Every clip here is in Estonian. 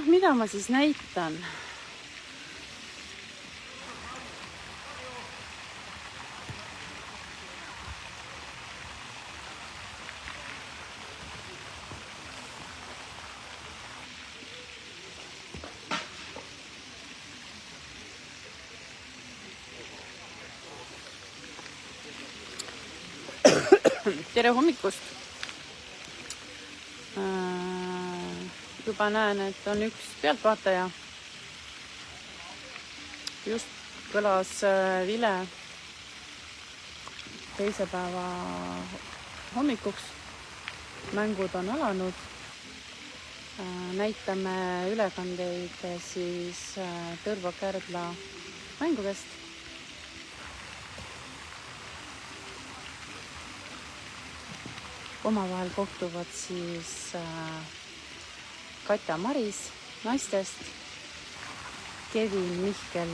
mida ma siis näitan? Tere hommikust! Juba näen, et on üks pealtvaataja. Just kõlas vile teise päeva hommikuks. Mängud on alanud. Näitame ülekandeid siis Tõrva Kärdla mängudest. Omavahel kohtuvad siis Katja Maris naistest, Kevin Mihkel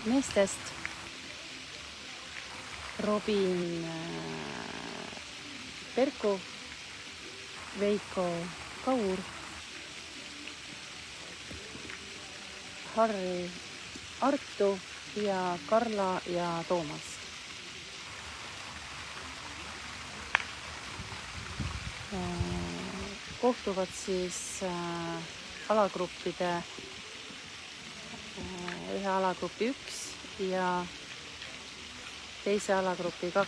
meestest, Robin Perku, Veiko Kaur, Harri Artu ja Karla ja Toomas. Kohtuvad siis alagruppide, ühe alagrupi 1 ja teise alagrupi 2.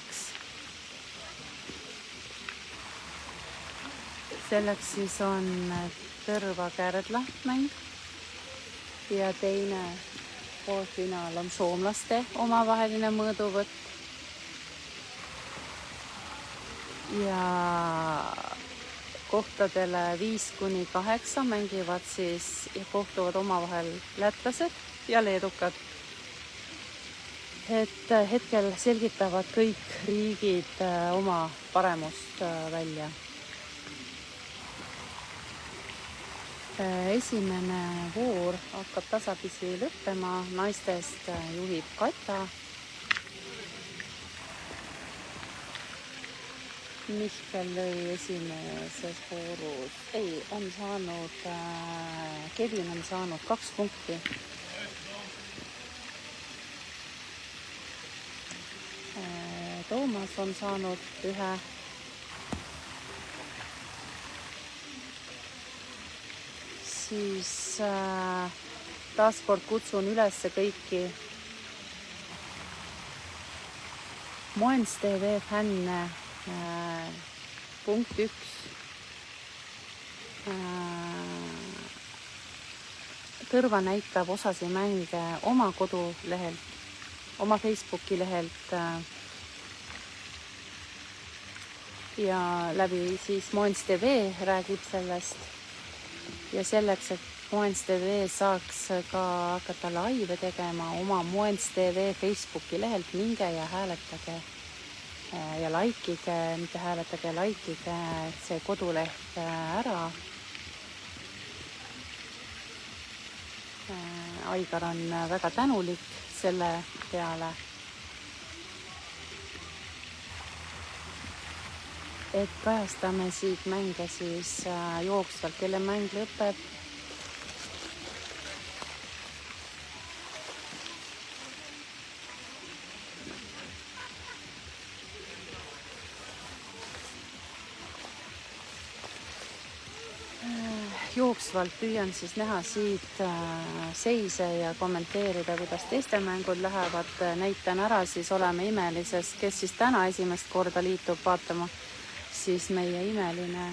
Selleks siis on Tõrva Kärdla mäng ja teine poolfinaal on soomlaste omavaheline mõõduvõtt. Ja kohtadele 5-8 mängivad siis ja kohtuvad omavahel lätlased ja leedukad. Et hetkel selgitavad kõik riigid oma paremust välja. Esimene voor hakkab tasapisi lõppema, naistest juhib Katja. Mihkel lõi esimeses voorus, on saanud, Kevin on saanud 2 punkti. Toomas on saanud 1. Siis taaskord kutsun üles kõiki Moens TV fänne. Punkt 1. Tõrva näitab osasi mänge oma kodulehelt, oma Facebooki lehelt ja läbi siis Moens TV räägib sellest. Ja selleks, et Moens TV saaks ka hakata laive tegema oma Moens TV Facebooki lehelt, minge ja hääletage. Ja laikige, mitte hääletage, laikige see koduleht ära. Aigar on väga tänulik selle peale, et kajastame siit mänge siis jooksvalt, kelle mäng lõpeb. Jooksvalt püüan siis näha siit seise ja kommenteerida, kuidas teiste mängud lähevad. Näitan ära, siis oleme imelises, kes siis täna esimest korda liitub vaatama, siis meie imeline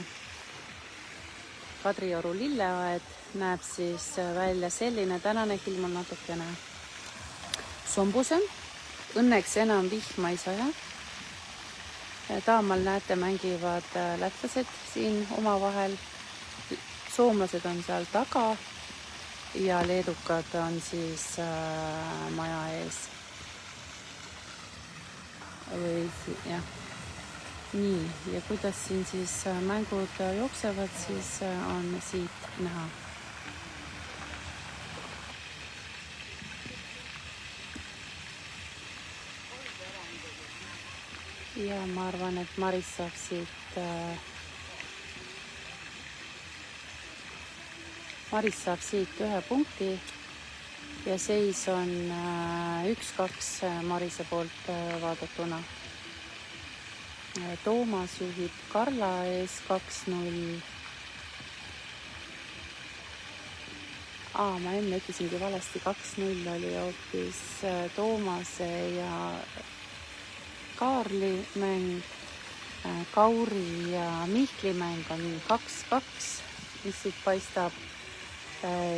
Kadrioru lilleaed näeb siis välja selline. Tänane ilm on natukene sombusem. Õnneks enam vihma ei saja. Taamal näete, mängivad lätlased siin omavahel. Soomlased on seal taga ja leedukad on siis maja ees. Jah. Nii, ja kuidas siin siis mängud jooksevad, siis on siit näha. Ja ma arvan, et Maris saab siit Maris saab siit 1 punkti ja seis on 1-2 Marise poolt vaadatuna. Toomas juhib Karla ees 2-0. Ma enne ütlesingi valesti, 2-0 oli hoopis Toomase ja Kaarli mäng. Kauri ja Mihkli mäng on 2-2, mis siit paistab.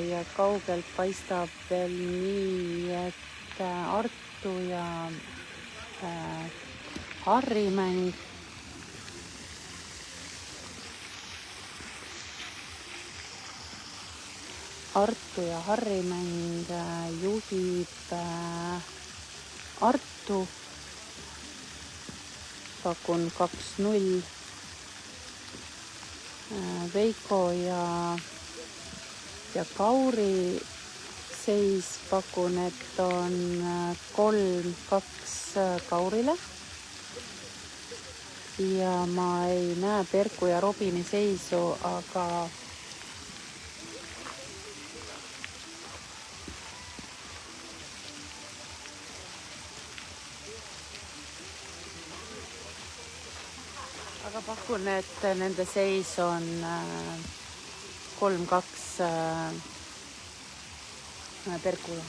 Ja kaugelt paistab veel nii, et Artu ja Harri mäng. Artu ja Harri mäng juhib Artu. Pakun 2-0. Veiko ja Kauri seis pakun, et on 3-2 Kaurile. Ja ma ei näe Perku ja Robini seisu, aga pakun, et nende seis on 3-2 Perkule.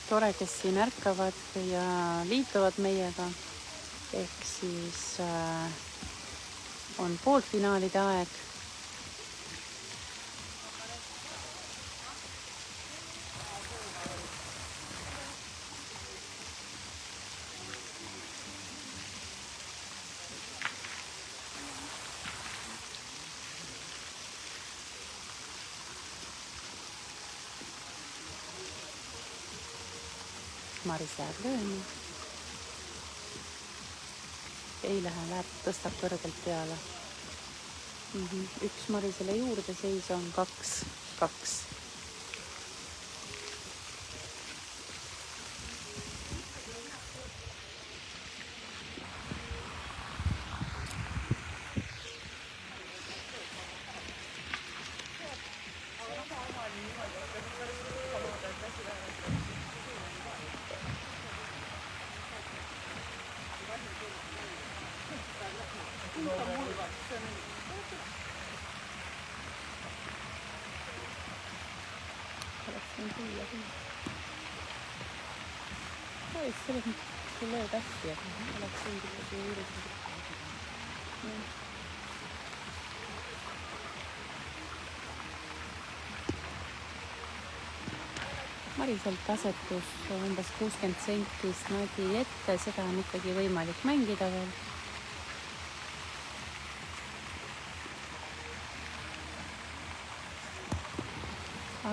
Tore, kes siin ärkavad ja liituvad meiega. Ehk siis on poolfinaalide aeg. Maris läheb lööma. Ei lähe, tõstab kõrgelt peale. 1 Marisele juurde, seis on 2-2. Selles mõttes ei lööd hästi, et oleks ikkagi üritada. Mariselt asetus umbes 60 sentist Nadi ette, seda on ikkagi võimalik mängida veel.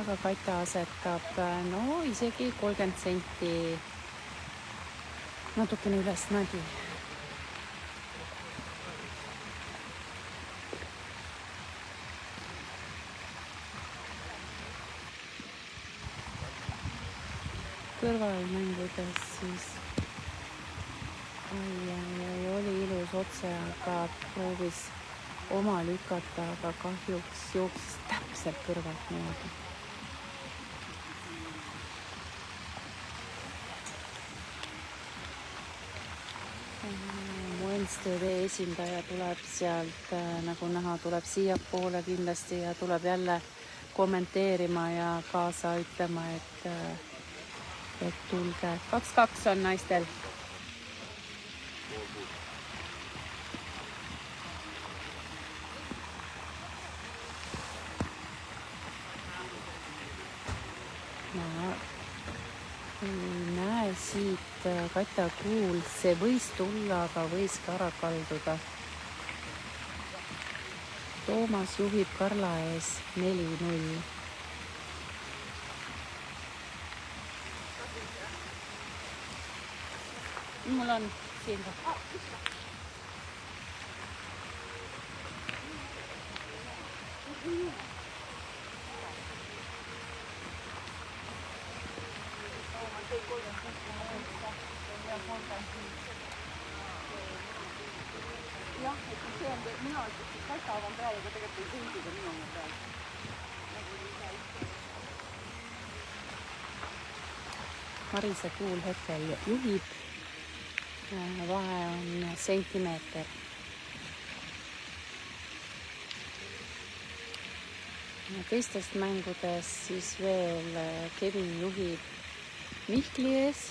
Aga Kata asetab isegi 30 senti natukene üles Nadi. Kõrvalmängudes siis oli ilus otse, aga proovis oma lükata, aga kahjuks jooksis täpselt kõrvalt mööda. TV esindaja tuleb sealt, nagu näha, tuleb siiapoole kindlasti ja tuleb jälle kommenteerima ja kaasa ütlema, et tulge. 2-2 on naistel. Ma ei näe siit Kata Kuul, see võis tulla, aga võis ka ära kalduda. Toomas juhib Karla ees 4-0. Mul on siin ka. jah, et see on, mina ütleks, et Katav on peal, aga tegelikult ei sõidida minu peal. Marise Kuul hetkel juhib, vahe on sentimeeter. Teistest mängudest siis veel Kevin juhib Mihkli ees.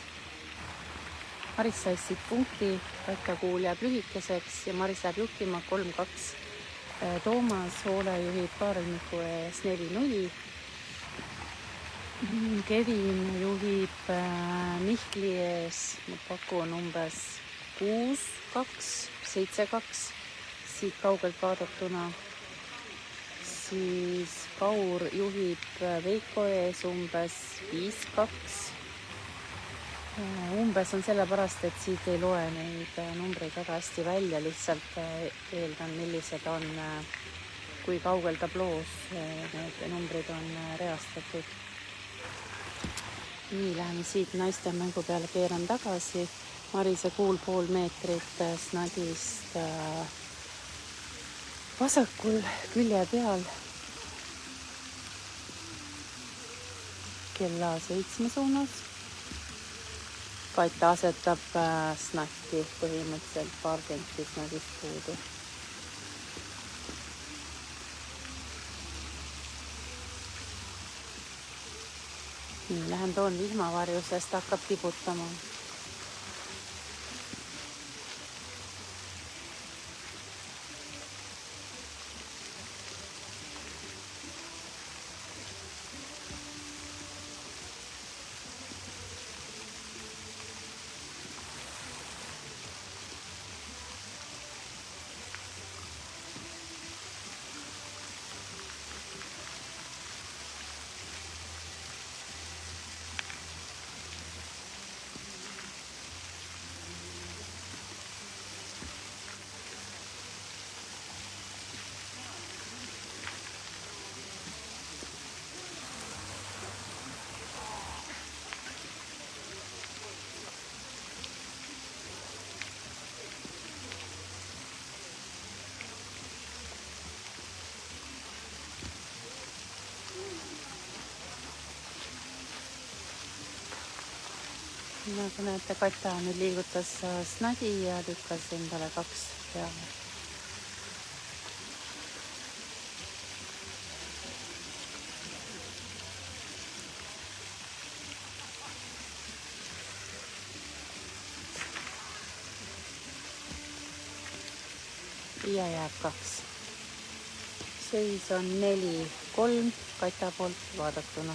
Maris sai siit punkti, Katja Kuul jääb lühikeseks ja Maris läheb juhtima 3-2. Toomas Hoole juhib Kaarel-Miku ees 4-0. Kevin juhib Mihkli ees, ma pakun umbes 6-2, 7-2 siit kaugelt vaadatuna. Siis Kaur juhib Veiko ees umbes 5-2. Umbes on sellepärast, et siit ei loe neid numbreid väga hästi välja, lihtsalt eeldan, millised on, kui kaugel tabloos need numbrid on reastatud. Nii, läheme siit naiste mängu peale, keeran tagasi. Marise Kuul pool meetrit snadist vasakul külje peal. Kella 7 suunas. Katja asetab snatti põhimõtteliselt paar senti snadist puudu. Nii, lähen toon vihmavarju, sest hakkab tibutama. Nagu näete, Katja nüüd liigutas snadi ja lükkas endale 2 peale. Ja jääb 2. Seis on 4-3 Katja poolt vaadatuna.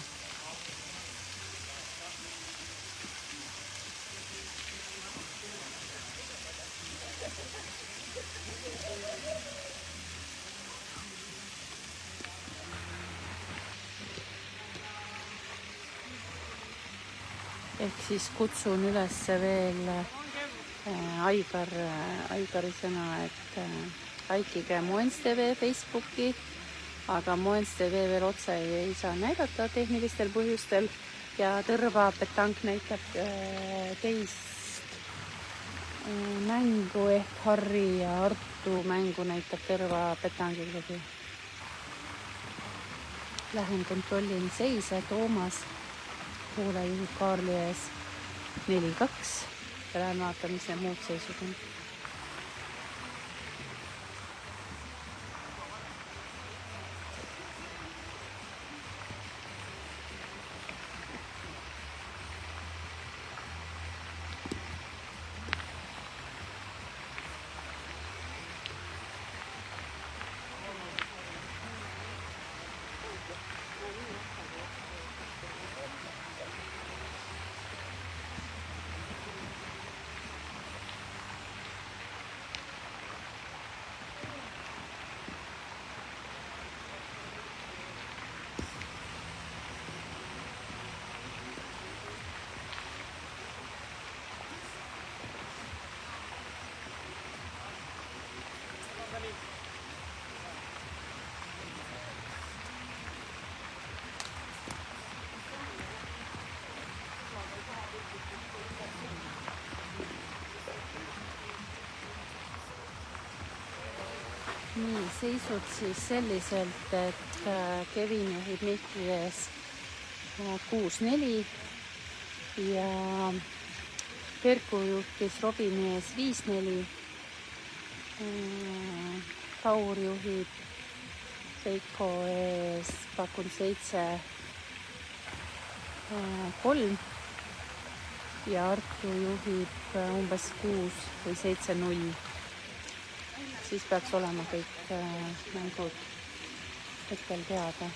Ehk siis kutsun üles veel Aigari sõna, et laikige Moens TV Facebooki, aga Moens TV veel otse ei saa näidata tehnilistel põhjustel ja Tõrva petank näitab teist mängu ehk Harri ja Artu mängu näitab Tõrva petangilegi. Lähen kontrollin seise, Toomas Hoole juhib Kaarli ees 4-2 ja lähen vaatan, mis need muud seisud on. nii, seisud siis selliselt, et Kevin juhib Mihkli ees 6-4 ja Perku juhtis Robini ees 5-4. Kaur juhib Veiko ees, pakun 7-3 ja Artu juhib umbes 6 või 7-0. Siis peaks olema kõik mängud hetkel teada.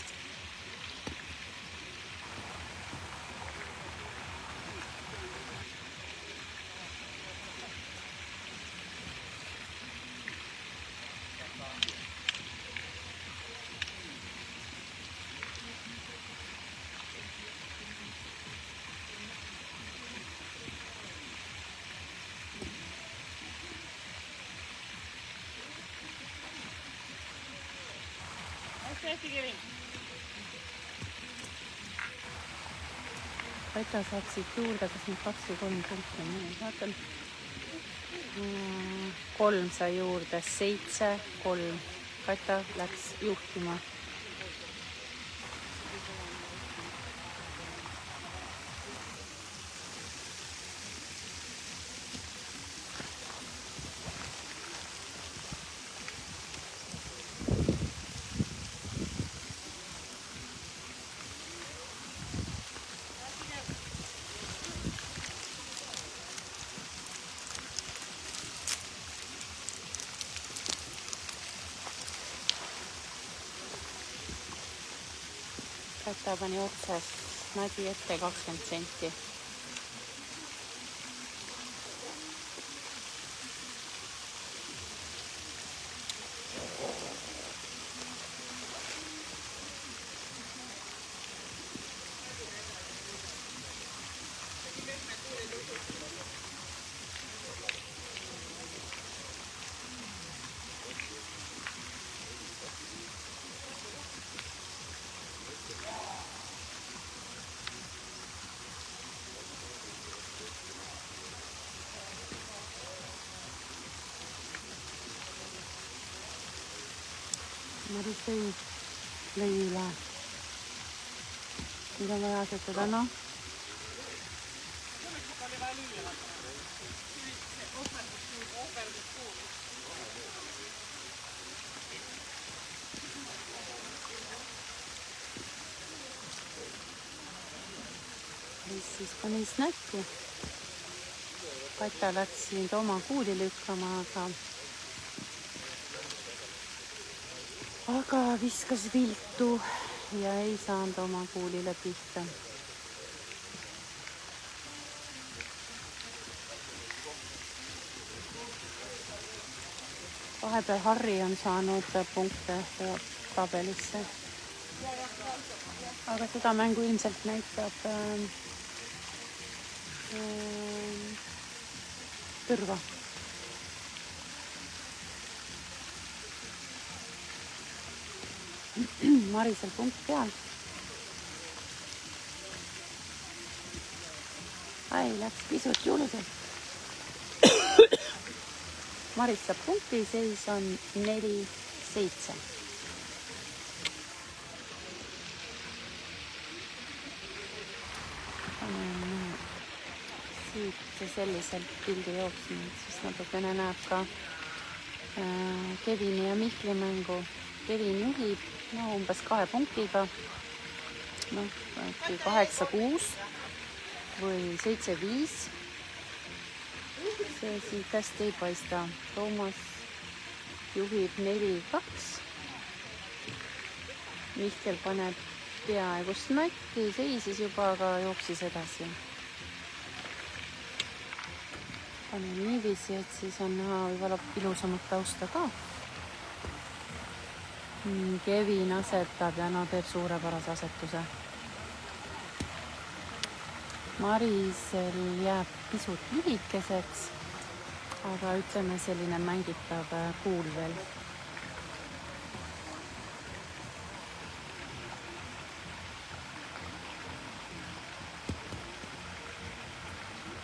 Kaita saab siit juurde, kas nüüd 2 või 3 punkti on. Vaatan. 3 sai juurde, 7-3. Kaita läks juhtima. Kaita pani otsas, nägi ette 20 senti. Maris lõi üle. Nüüd on vaja asetada, noh. Siis pani snäkki. Kaita läks siin oma kuuli lükkama, aga viskas viltu ja ei saanud oma kuulile pihta. Vahepeal Harri on saanud punkte tabelisse. Aga seda mängu ilmselt näitab Tõrva. Marisel punkt peal. Läks pisut julgelt. Maris saab punkti, seis on 4-7. Siit selliselt pildi jooksnud, siis natukene näeb ka Kevini ja Mihkli mängu. Kevin juhib umbes 2 punktiga, 8-6 või 7-5. See siit hästi ei paista. Toomas juhib 4-2. Mihkel paneb peaaegu snatti, seisis juba, aga jooksis edasi. Panen niiviisi, et siis on näha võib-olla ilusamat tausta ka. Kevin asetab ja teeb suurepärase asetuse. Marisel jääb pisut lühikeseks, aga ütleme selline mängitav kuul veel.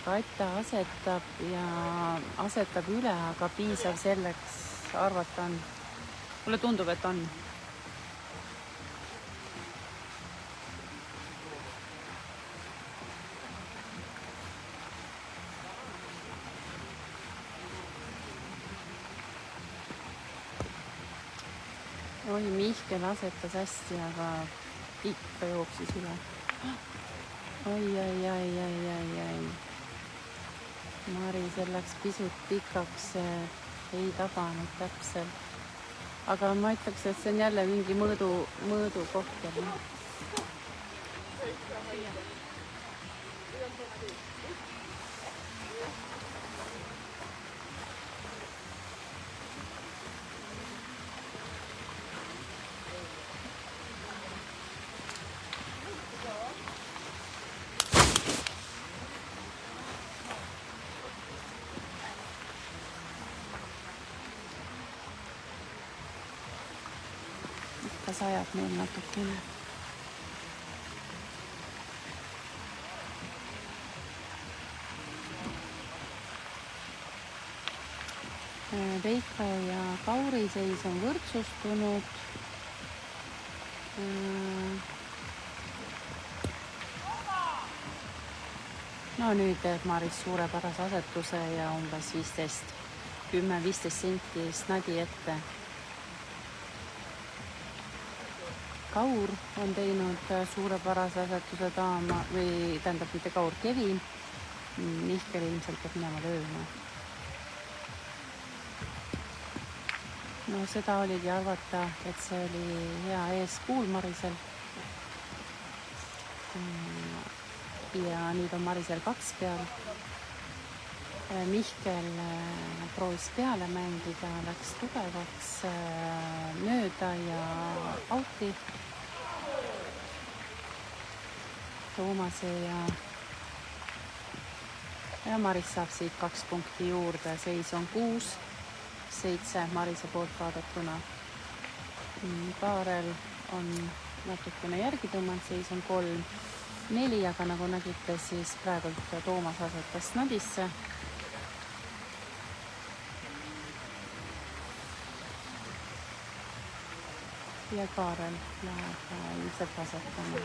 Kaita asetab üle, aga piisav selleks arvata on, mulle tundub, et on. oi, Mihkel asetas hästi, aga ikka jooksis üle. Oi. Marisel läks pisut pikaks, ei tabanud täpselt. Aga ma ütleks, et see on jälle mingi mõõdu koht. Ta sajab meil natukene. Veiko ja Kauri seis on võrdsustunud. No nüüd teeb Maris suurepärase asetuse ja umbes 10-15 senti snadi ette. Kaur on teinud suurepärase asetuse daama või tähendab mitte Kaur, Kevin. Mihkel ilmselt peab minema lööma. No seda oligi arvata, et see oli hea eeskuul Marisel. Ja nüüd on Marisel 2 peal. Mihkel proovis peale mängida, läks tugevaks mööda ja auti. Toomase ja Maris saab siit 2 punkti juurde, seis on 6-7 Marise poolt vaadatuna. Kaarel on natukene järgi tõmmanud, seis on 3-4, aga nagu nägite, siis praegult Toomas asetas snadisse. Ja Kaarel läheb ilmselt asetama.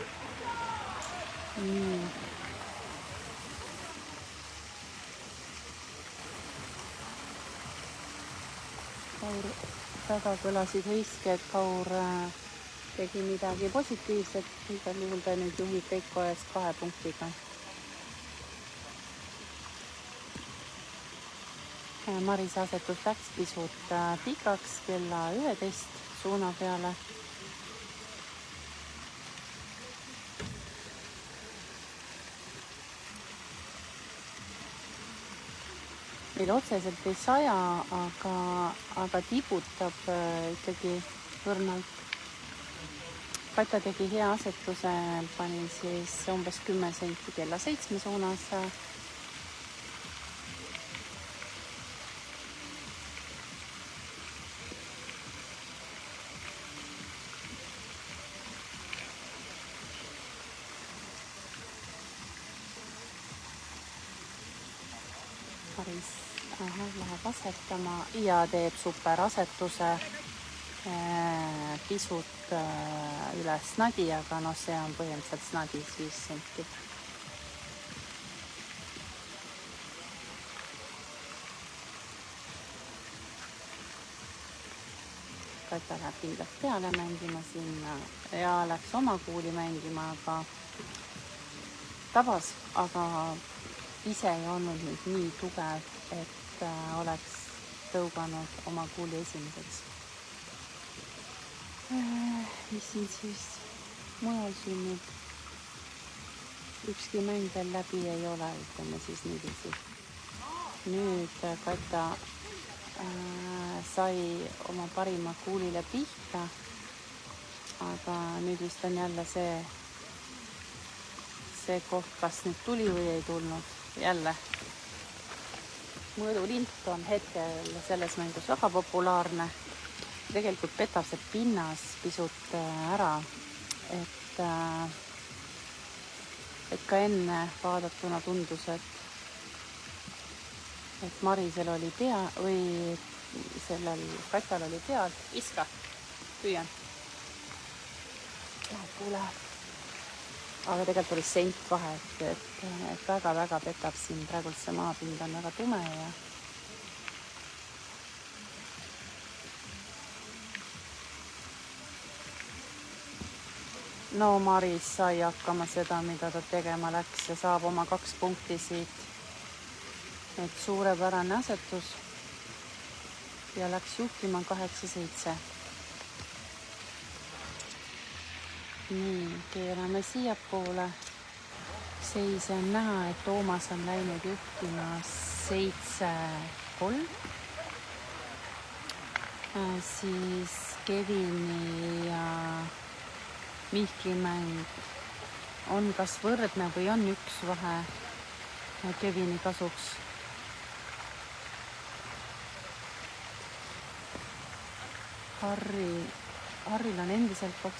Nii. Kaur taga kõlasid hõisked, Kaur tegi midagi positiivset, igal juhul ta nüüd juhib Veiko ees 2 punktiga. Marise asetus läks pisut pikaks kella 11 suuna peale. Meil otseselt ei saja, aga tibutab ikkagi õrnalt. Katja tegi hea asetuse, pani siis umbes 10 senti kella 7 suunas. Maris läheb asetama ja teeb super asetuse, pisut üle snadi, aga no see on põhimõtteliselt snadis 5 senti. Katja läheb kindlalt peale mängima sinna ja läks oma kuuli mängima, aga tabas, aga ise ei olnud nüüd nii tugev, et oleks tõuganud oma kuuli esimeseks. Mis siin siis mujal sünnib? Ükski mäng veel läbi ei ole, ütleme siis niiviisi. Nüüd Katja sai oma parima kuulile pihta, aga nüüd vist on jälle see koht, kas nüüd tuli või ei tulnud. Jälle mõõdulint on hetkel selles mängus väga populaarne. Tegelikult petab see pinnas pisut ära, et ka enne vaadatuna tundus, et Marisel oli sellel katal oli peal. Viska, püüan. Kuule. Aga tegelikult oli sent vahe, et väga-väga petab siin praegult see maapind on väga tume ja no Maris sai hakkama seda, mida ta tegema läks ja saab oma 2 punkti siit. Et suurepärane asetus ja läks juhtima 8-7. Nii, keerame siia poole. Seis on näha, et Toomas on läinud juhtima 7-3. Siis Kevini ja Mihkli mäng on kas võrdne või on 1 vahe Kevini kasuks. Harril on endiselt 2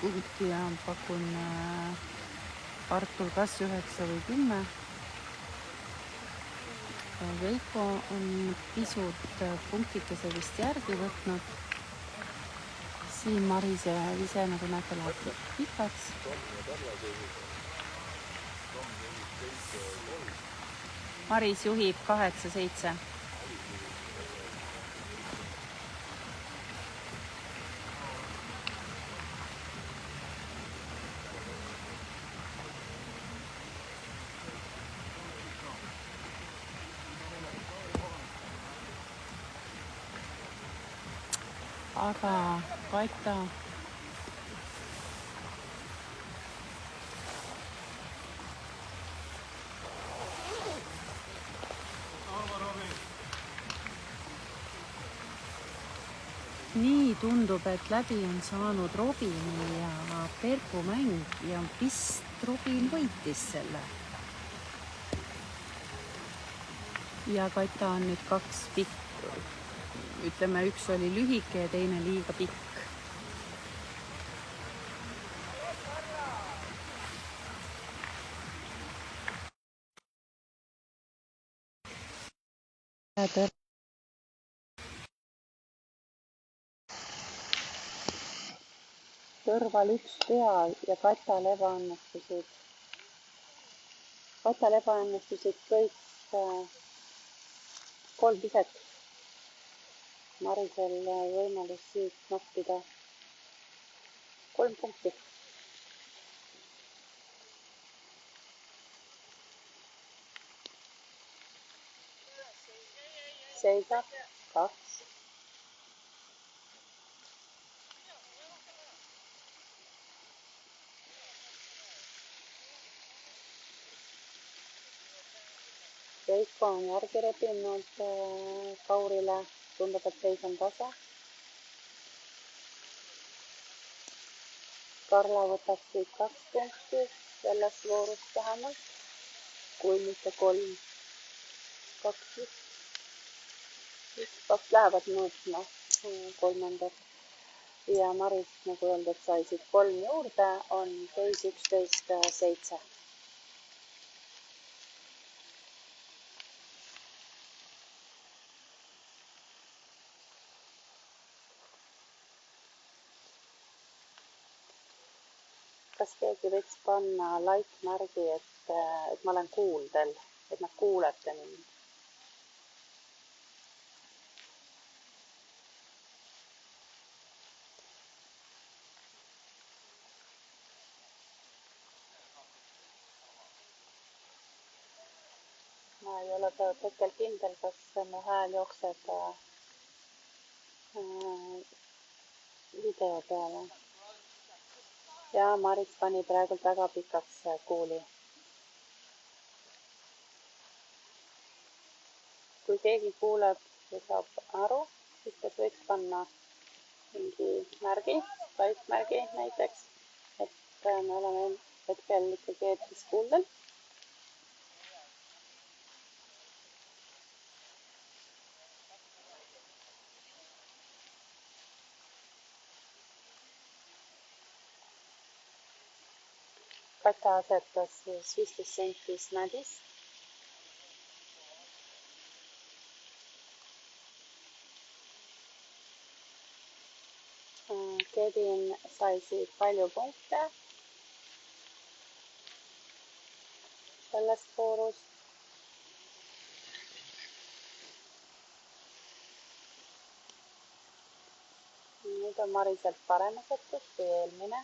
punkti ja pakun Artur kas 9 või 10. Veiko on pisut punktikese vist järgi võtnud. Siin Marise ise, nagu näete, läheb pikaks. Maris juhib 8-7. Aga Kaita nii tundub, et läbi on saanud Robini ja Perku mäng ja vist Robin võitis selle. Ja Kaita on nüüd 2 pikk. Ütleme, 1 oli lühike ja teine liiga pikk. Kõrval 1 peal ja Katal ebaõnnestusid kõik 3 piset. Marisel võimalus siit noppida 3 punkti. Seisab 2. Veiko on järgi rebinud Kaurile. Tundub, et seis on tasa. Karla võtab siit 2 punkti selles voorus vähemalt, kui mitte 3. 2 lähevad mõõtma 3. Ja Maris, nagu öeldud, sai siit 3 juurde, on seis 11-7. Kas keegi võiks panna like-märgi, et ma olen kuuldel, et nad kuulete mind? Ma ei ole hetkel kindel, kas mu hääl jookseb video peale. Ja Maris pani praegult väga pikaks kuuli. Kui keegi kuuleb ja saab aru, siis kas võiks panna mingi märgi, like-märgi näiteks, et me oleme hetkel ikkagi eetris kuuldel. Kata asetas 15 senti snadis. Kevin sai siit palju punkte sellest voorust. Nüüd on Mariselt parem asetus kui eelmine.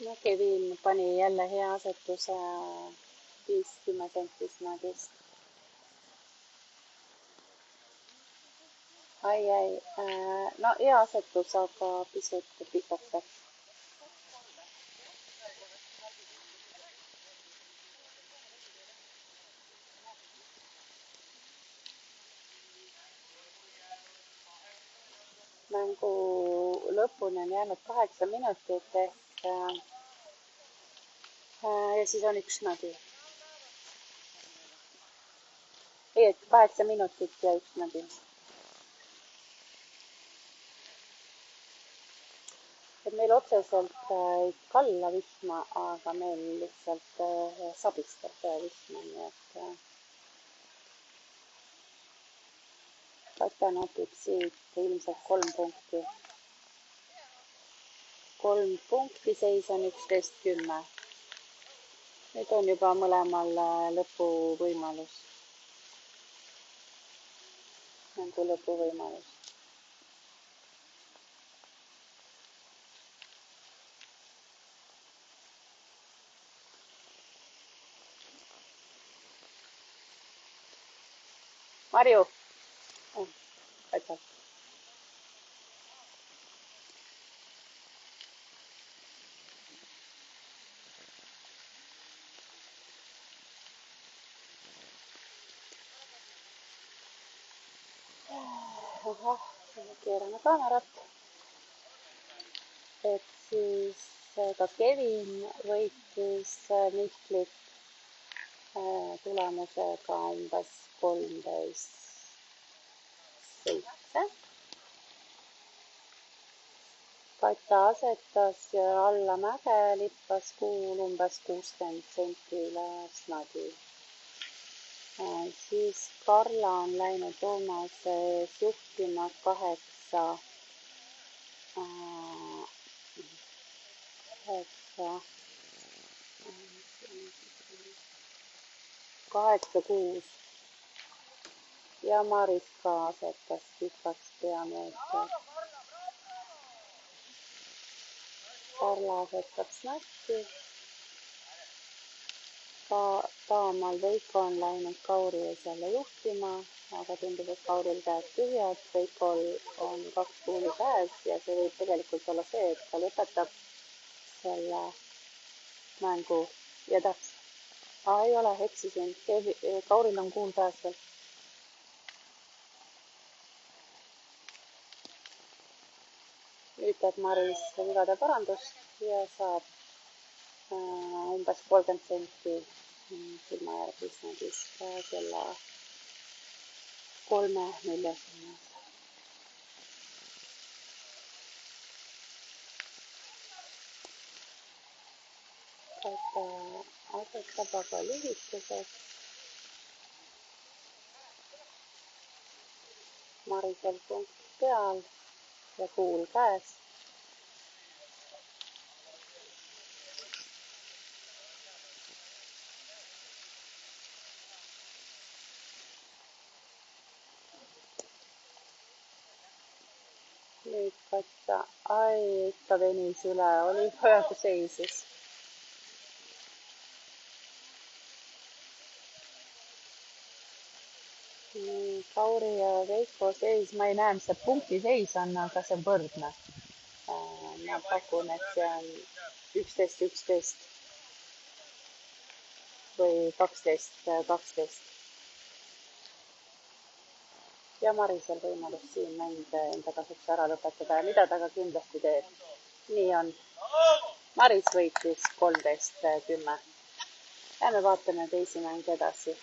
No Kevin pani jälle hea asetuse 50 senti snagist. No hea asetus, aga pisut pikaks läks. Mängu lõpuni on jäänud 8 minutit ehk ja siis on üks nagi. Ei, et 8 minutit ja üks nagi. Et meil otseselt ei kalla vihma, aga meil lihtsalt sabistab vihma, nii et Katja nopib siit ilmselt 3 punkti. 3 punkti, seis on 11-10. Nüüd on juba mõlemal lõpuvõimalus. Mängu lõpuvõimalus. Marju! Aitäh! Keerame kaamerat. Et siis ka Kevin võitis Mihklit tulemusega umbes 13-7. Katja asetas alla mäge, lippas kuul umbes 60 senti üle snagi. Siis Karla on läinud Toomases juhtima 8-6. Ja Maris ka asetas pikaks peamööda. Karla asetab snakki. Taamal Veiko on läinud Kauri ees jälle juhtima, aga tundub, et Kauril käed tühjad. Veikol on 2 kuuli käes ja see võib tegelikult olla see, et ta lõpetab selle mängu ja ei ole, eksisin. Kauril on kuul käes veel. Nüüd teeb Maris vigade parandust ja saab umbes 30 senti silma järgis nägis kella 3:40. Katja asetab aga lühikeseks. Marisel punkt peal ja kuul käes. Nüüd Katja, ikka venis üle, oli praegu seisis. Kauri ja Veiko seis, ma ei näe, mis see punkti seis on, aga see on võrdne. Ma pakun, et see on 11-11 või 12-12. Ja Marisel võimalus siin mäng enda kasuks ära lõpetada ja mida ta ka kindlasti teeb. Nii on. Maris võitis 13-10. Lähme vaatame teisi mänge edasi.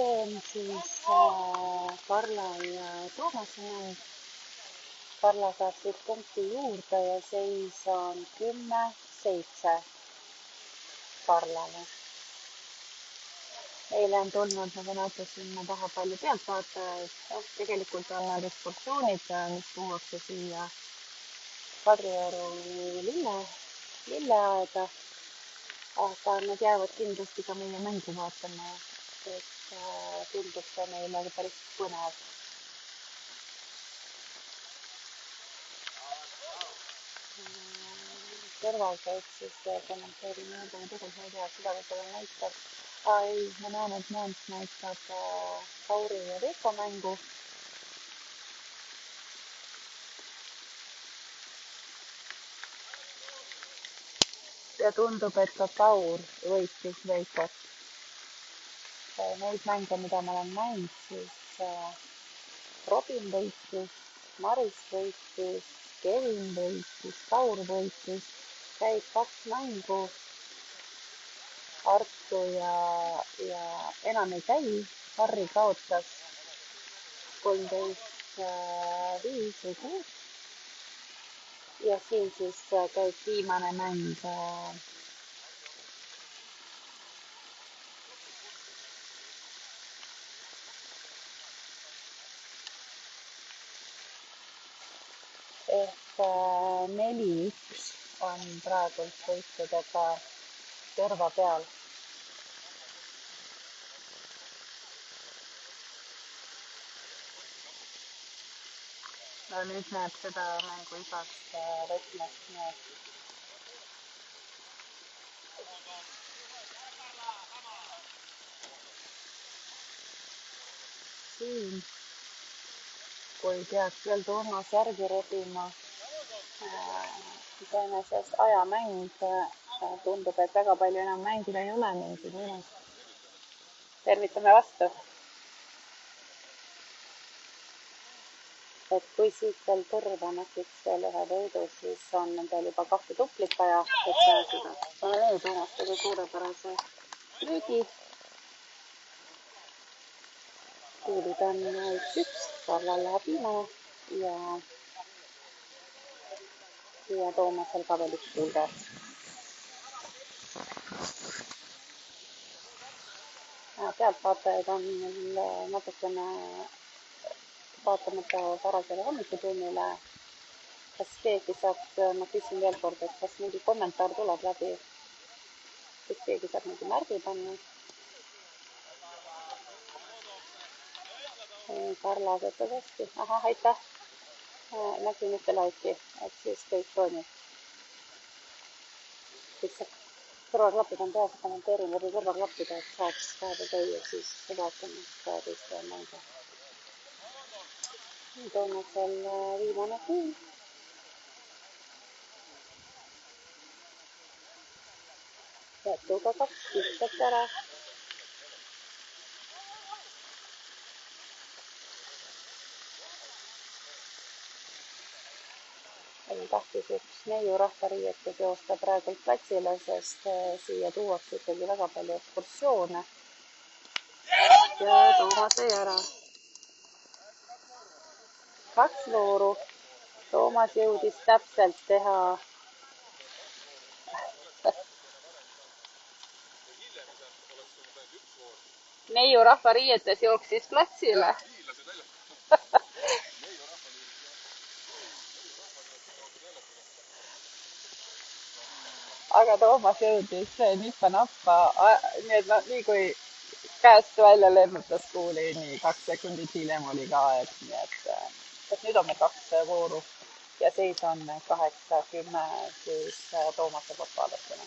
see on siis Karla ja Toomase mäng. Karla saab siit punkti juurde ja seis on 10-7 Karlale. Eile on tulnud, nagu näete, sinna taha palju pealtvaatajaid. Tegelikult on need ekskursioonid, mis tuuakse siia Kadrioru lilleaeda, aga nad jäävad kindlasti ka meie mängu vaatama, et tundub see neile päris põnev. Kõrval käib siis kommenteerin juurde, ma tegelikult ma ei tea, seda võib-olla näitab. Ei, ma näen, et Moons näitab Kauri ja Veiko mängu. Ja tundub, et ka Kaur võitis Veikot. Neid mänge, mida ma olen näinud, siis Robin võitis, Maris võitis, Kevin võitis, Kaur võitis, käib 2 mängu. Artu ja enam ei käi, Harri kaotas 13-5 või 6. Ja siin siis käib viimane mäng ehk 4-1 on praegult võitudega Tõrva peal. No nüüd näeb seda mängu igast võtmest, nii et siin, kui peaks veel Toomas järgi rebima, iseenesest ajamäng tundub, et väga palju enam mängida ei ole mingid minust. Tervitame vastu. Et kui siit veel Tõrva näkiks veel ühe võidu, siis on nendel juba 2 tuplit vaja, et pääseda. Toomas tegi suurepärase löögi. Kuulid on 1-1, Karlal läheb viimane ja Toomasel ka veel 1 kuul käes. Pealtvaatajaid on natukene vaatamata varasele hommikutunnile. Kas keegi saab, ma küsin veel kord, et kas mingi kommentaar tuleb läbi, kas keegi saab mingi märgi panna. Karla töötab hästi. Ahah, aitäh. Nägin ühte laiki, et siis kõik toimib. Siis kõrvaklapid on peas, kommenteerin läbi kõrvaklappida, et saaks päeva käia, siis vaatame ka teiste mänge. Toomasel viimane kuul. Jätuga 2 pistet ära. Oli tahtis üks neiu rahvariiete joosta praegult platsile, sest siia tuuakse ikkagi väga palju ekskursioone. Ja Toomas jäi ära. 2 vooru. Toomas jõudis täpselt teha neiu rahvariietes jooksis platsile. Aga Toomas jõudis nippa-nappa, nii kui käest välja lennutas kuuli, nii 2 sekundit hiljem oli ka aeg, nii et nüüd on meil 2 vooru ja seis on 8-10 siis Toomase poolt vaadatuna.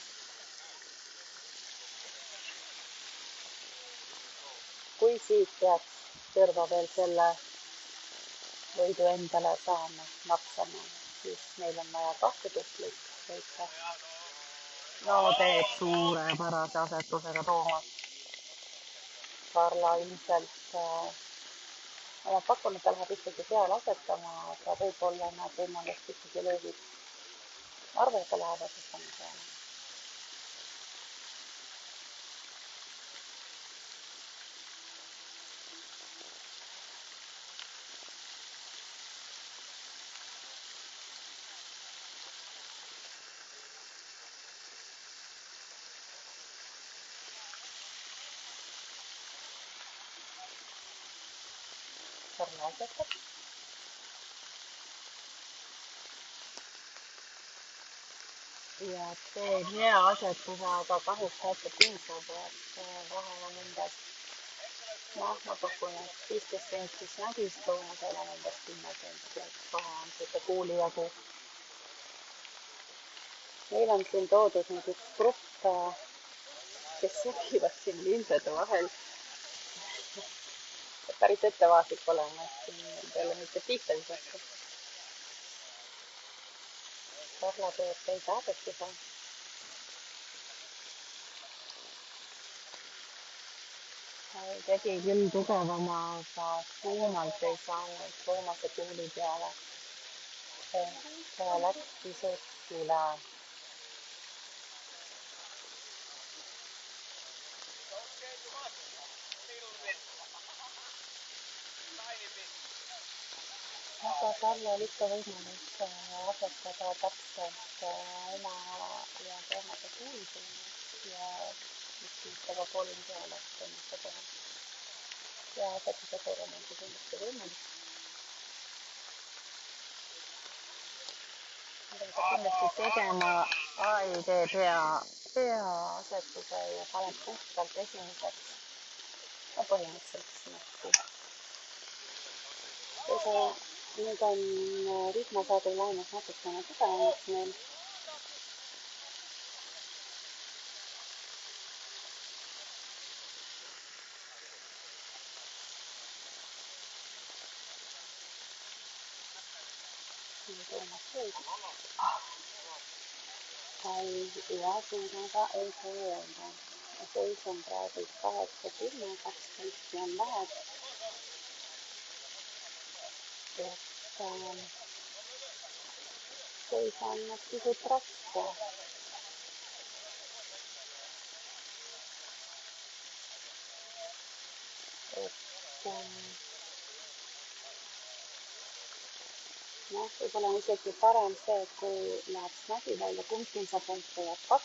Kui siit peaks Tõrva veel selle võidu endale saama, napsama, siis meil on vaja 2 tuplit võita. No teeb suurepärase asetusega Toomas. Karla ilmselt ma pakun, et ta läheb ikkagi seal asetama, aga võib-olla nad võimalust ikkagi löögid. Ma arvan, et ta läheb asetama seal. sarnaselt. Ja teen hea asetuse, aga kahjuks hästi piisab, et vahel on umbes, ma pakun, et 15 senti snägist, toonasel on umbes 10 senti, et vahe on sihuke kuuli jagu. Meil on siin toodud nüüd üks grupp, kes sobivad siin lindade vahel. Päris ettevaatlik olen, et siin peale mitte pihta visata. Karla teeb teise aadetuse. Tegi küll tugevama, aga kuumalt ei saanud loomase kuuli peale. See läks pisut üle. Aga Karlal ikka võimalus asetada täpselt oma ja teemade kuulda ja siis temaga kolm peale teenuste teha. Ja asetada suurem on kindlasti võimalik. Mida kindlasti tegema ai teeb hea asetuse ja paneb puhtalt esimeseks. No põhimõtteliselt sinna. Nüüd on rihmasaadul lainas natukene tugevamaks meil. Ja suunaga ei saa öelda. Seis on praegu 8-10, 12 on vahed. Et seis on pisut raske. Noh, võib-olla on isegi parem see, et kui läheb snägi välja, kumbki saab punkte ja 2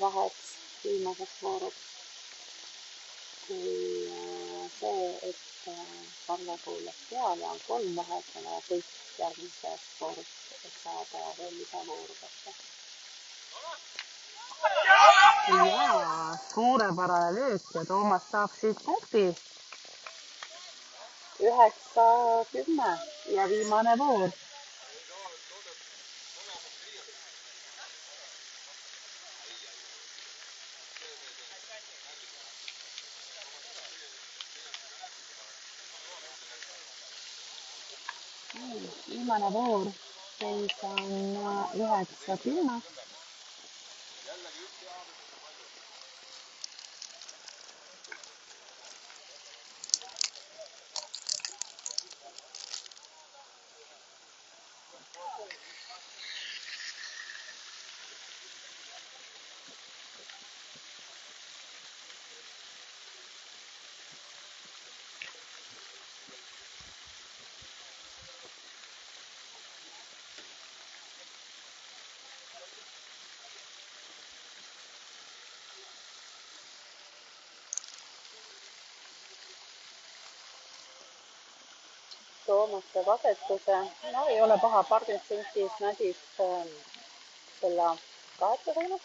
vaheks viimaseks vooruks. Kui see, et Karla kuulas peale on 3 vahet ja kõik järgmiseks vooruks, et saada veel lisavooru kätte. Jaa, suurepärane löök ja Toomas saab siit punkti. 9-10 ja viimane voor. Viimane voor. Seis on 9-10. Toomas teeb asetuse, no ei ole paha, 30 senti snägist selle kaeta teinud.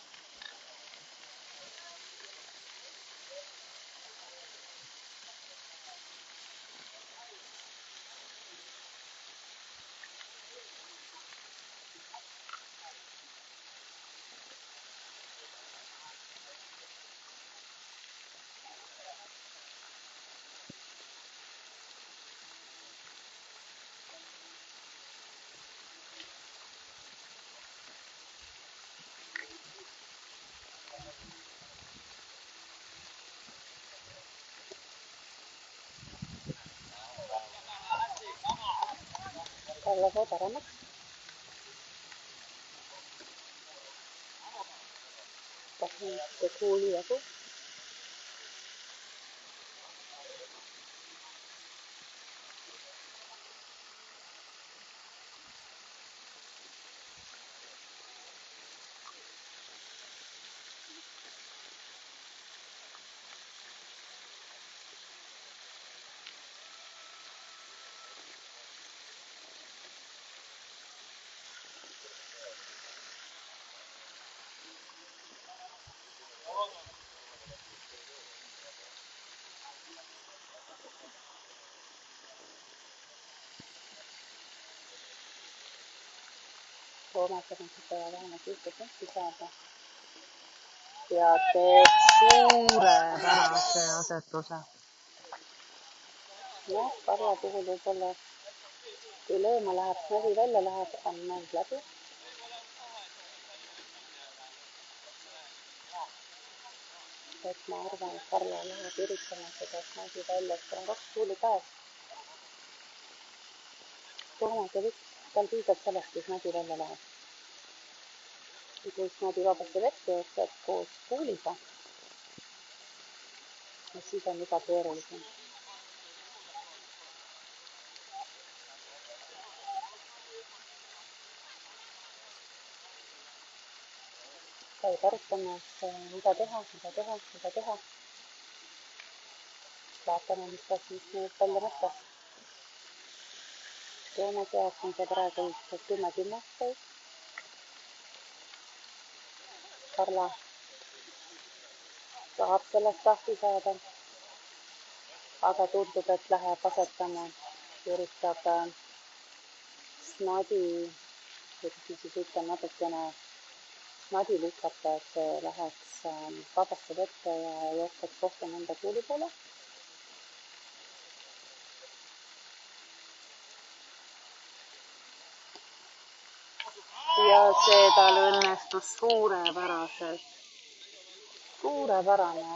Karla sai paremaks. Tahmiste kuuli jagu. Loomad on seda vähemalt 1 saada ja teeb suurepärase asetuse. Noh, karja puhul võib-olla kui lööma läheb, nägi välja läheb, on mäng läbi. Et ma arvan, et Karla läheb üritama seda nägi välja, et on 2 kuuli käes. Toomas ja vist, tal piisab sellest, kus nägi välja läheb. Kui nägi vabasti vette jookseb koos kuuliga, siis on juba keerulisem. Käib arutamas, mida teha. Vaatame, mis nüüd välja mõttes. Toomase jaoks on see praegu 10-10 seis. Karla tahab sellest lahti saada, aga tundub, et läheb asetama, üritab snadi, kuidas ma siis ütlen, natukene snadi lükata, et see läheks vabasse vette ja jookseks rohkem enda kuuli poole. Ja see tal õnnestus suurepärane.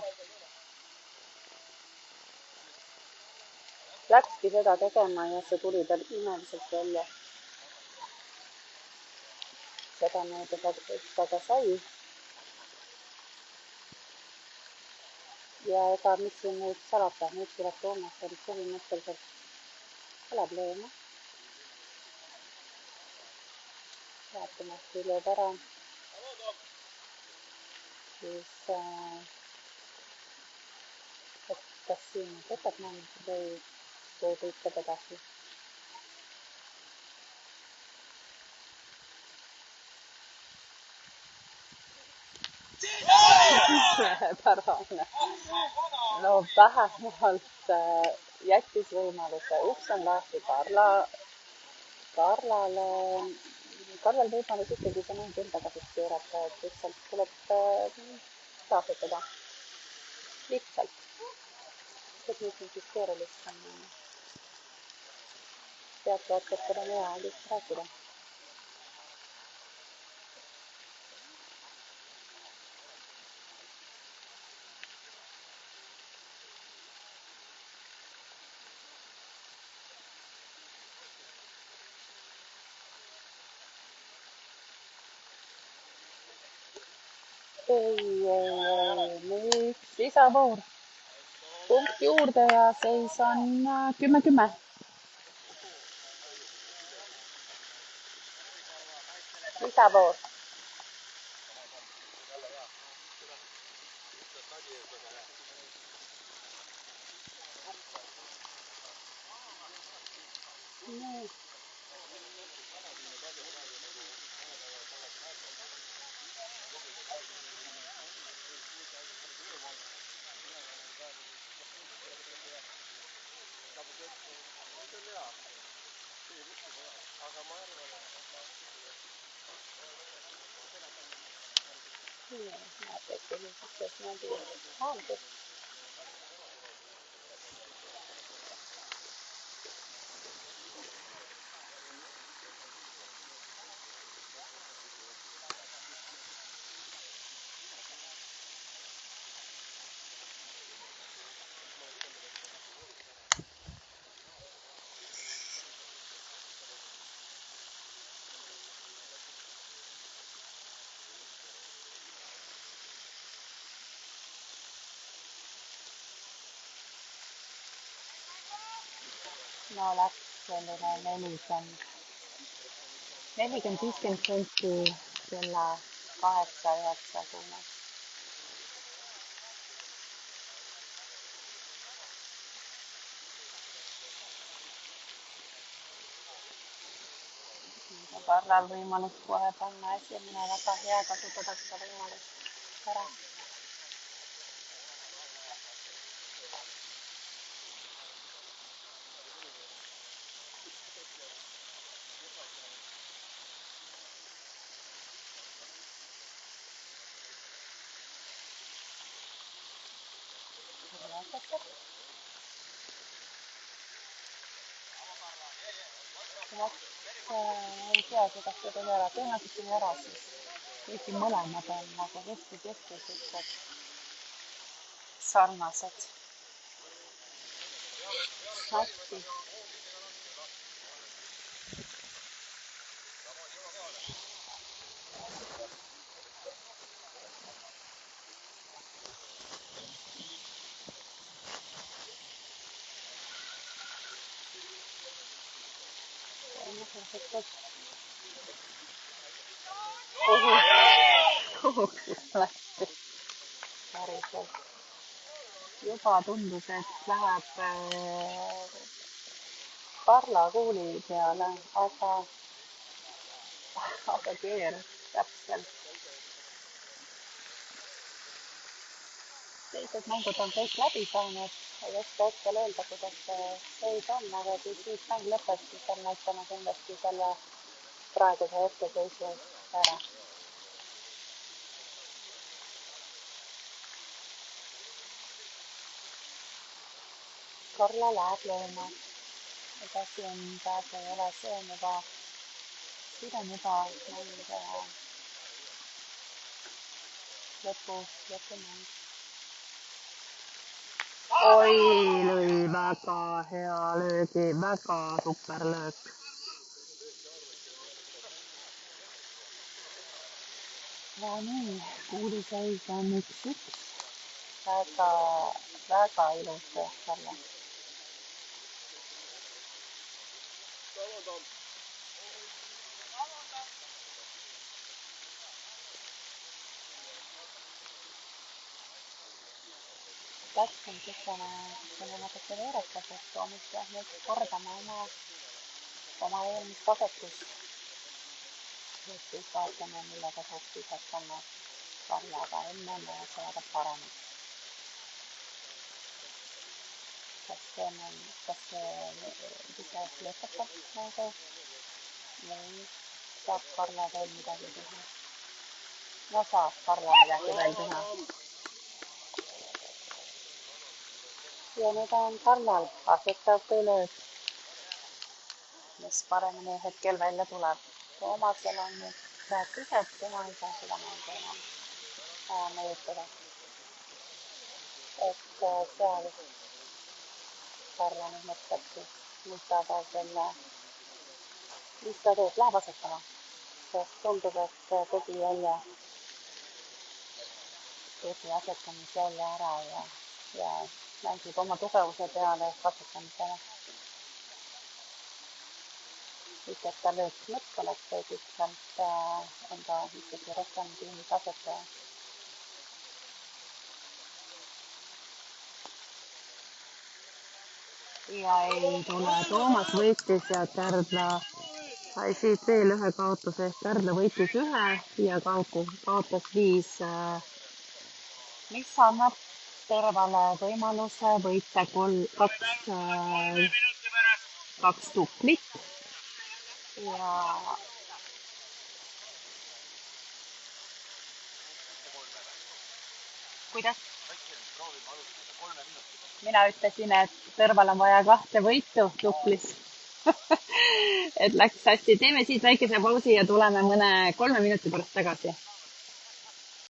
Läkski seda tegema ja see tuli tal imeliselt välja. Seda mööda ta sai. Ja ega mis siin nüüd salata, nüüd tuleb Toomas põhimõtteliselt tuleb lööma. Vaatame, kui lööb ära. Siis kas siin võtab mäng või võitleb edasi. Suurepärane. No vähemalt jättis võimaluse. Uks on lahti Karlal võimalus ikkagi see mäng enda kasuks keerata, et lihtsalt tuleb taasetada. Lihtsalt. Et mis on siis keerulist on teatavatel on hea lihtsalt rääkida. Ei, üks lisavoor. Punkt juurde ja seis on 10-10. Lisavoor. Nii. Näete, sellised nägi haamrid. No läks selline 40-50 senti kella 8-9 suunas. Karlal võimalus kohe panna esimene väga hea, kasutada seda võimalust ära. ei tea seda, kas see tuli ära, tõenäoliselt tuli ära siis. Kuigi mõlemad on nagu hästi siuksed sarnased. hästi. kuhu läkti päriselt. Juba tundus, et läheb Karla kuuli peale, aga keeras täpselt. Teised mängud on kõik läbi saanud, ei oska hetkel öelda, kuidas see seis on, aga kui siis mäng lõpeb, siis on näitama kindlasti selle praeguse hetkeseisu ära. Karla läheb lööma. Edasi on praegu ei ole, see on juba mäng lõpumäng. Oi, lõi väga hea löögi, väga super löök. Ja nii, kuuliseis on 1-1. Väga ilus löök Karla. Läks on niisugune natuke veerekas, et Toomas peab nüüd kordama oma eelmist asetust. Ja siis vaatame, millega saab siis hakkama Karlaga enne saada paremaks. Kas see lõpetab mängu või saab Karla veel midagi teha? No saab Karla midagi veel teha. Ja nüüd on Karlal asetav löök, mis paremini hetkel välja tuleb. Toomasel on nüüd käed tühjad, tema ei saa seda mängu enam mõjutada. Et seal Karla nüüd mõtlebki, mis ta saab selle, mis ta teeb, läheb asetama. Sest tundub, et tegi asetamise välja ära ja mängib oma tugevuse peale asetamisele. Mitte, et ta lööks mõtt oleks, vaid lihtsalt on ta ikkagi rohkem tiimis asetaja. Ja ei tule. Toomas võitis ja Kärdla sai siit veel ühe kaotuse. Kärdla võitis 1 ja kaotas 5, mis annab Tervale võimaluse võita 2 tuplit. Ja kuidas? Mina ütlesin, et Tõrval on vaja 2 võitu tuplis. Et läks hästi. Teeme siit väikese pausi ja tuleme mõne 3 minuti pärast tagasi.